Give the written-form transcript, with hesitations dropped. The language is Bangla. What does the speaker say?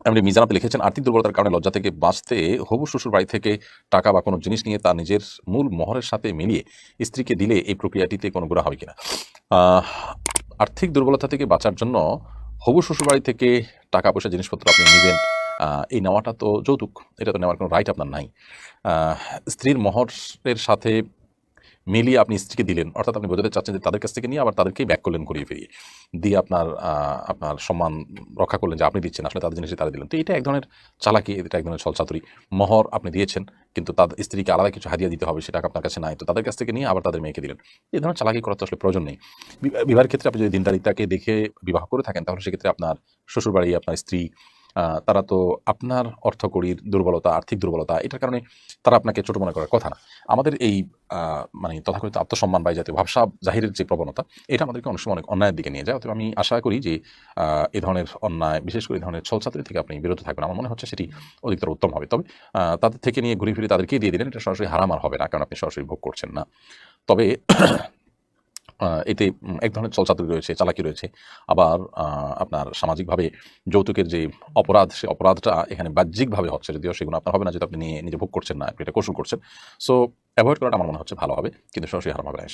এমনি মিজান আপনি লিখেছেন, আর্থিক দুর্বলতার কারণে লজ্জা থেকে বাঁচতে হবু শ্বশুর বাড়ি থেকে টাকা বা কোনো জিনিস নিয়ে তার নিজের মূল মোহরের সাথে মিলিয়ে স্ত্রীকে দিলে এই প্রক্রিয়াটিতে কোনো গুণা হবে কিনা। আহ, আর্থিক দুর্বলতা থেকে বাঁচার জন্য হবু শ্বশুর বাড়ি থেকে টাকা পয়সা জিনিসপত্র আপনি নেবেন, এই নেওয়াটা তো যৌতুক, এটা তো নেওয়ার কোনো রাইট আপনার নাই। আহ, স্ত্রীর মোহরের সাথে মিলিয়ে আপনি স্ত্রীকে দিলেন, অর্থাৎ আপনি বোঝাতে চাচ্ছেন যে তাদের কাছ থেকে নিয়ে আবার তাদেরকেই ব্যাক করলেন ঘুরিয়ে ফিরিয়ে, দিয়ে আপনার সম্মান রক্ষা করলেন যে আপনি দিচ্ছেন, আসলে তাদের জিনিসই তারা দিলেন। তো এটা এক ধরনের চালাকি, এটা এক ধরনের ছলচাতুরি। মোহর আপনি দিয়েছেন, কিন্তু তাদের স্ত্রীকে আলাদা কিছু হাদিয়া দিতে হবে, সেটা আপনার কাছে নাই, তো তাদের কাছ থেকে নিয়ে আবার তাদের মেয়েকে দিলেন। এই ধরনের চালাকি করার তো আসলে প্রয়োজন নেই। বিবাহের ক্ষেত্রে আপনি যদি দিনদারিতাকে দেখে বিবাহ করে থাকেন, তাহলে সেক্ষেত্রে আপনার শ্বশুরবাড়ি, আপনার স্ত্রী, তারা তো আপনার অর্থকড়ির দুর্বলতা, আর্থিক দুর্বলতা, এটার কারণে তারা আপনাকে ছোট মনে করার কথা না। আমাদের এই মানে তথাকথিত আত্মসম্মান বা এই জাতীয় ভাবসাব জাহিরের যে প্রবণতা, এটা আমাদেরকে অনেক সময় অনেক অন্যায়ের দিকে নিয়ে যায়। অতএব আমি আশা করি যে এই ধরনের অন্যায়, বিশেষ করে এই ধরনের ছলচাতুরি থেকে আপনি বিরত থাকবেন। আমার মনে হচ্ছে সেটি অধিকতর উত্তম হবে। তবে তাদের থেকে নিয়ে ঘুরে ফিরে তাদেরকেই দিয়ে দিলেন, এটা সরাসরি হারাম আর হবে না, কারণ আপনি সরাসরি ভোগ করছেন না। তবে এতে এক ধরনের ছলচাতুরি রয়েছে, চালাকি রয়েছে। আবার আপনার সামাজিকভাবে যৌতুকের যে অপরাধ, সে অপরাধটা এখানে বাহ্যিকভাবে হচ্ছে, যদিও সেগুলো আপনার হবে না, যেহেতু আপনি নিয়ে নিজে ভোগ করছেন না, আপনি এটা কৌশল করছেন। সো এভয়েড করাটা আমার মনে হচ্ছে ভালো হবে, কিন্তু সরাসরি হারাম হবে না।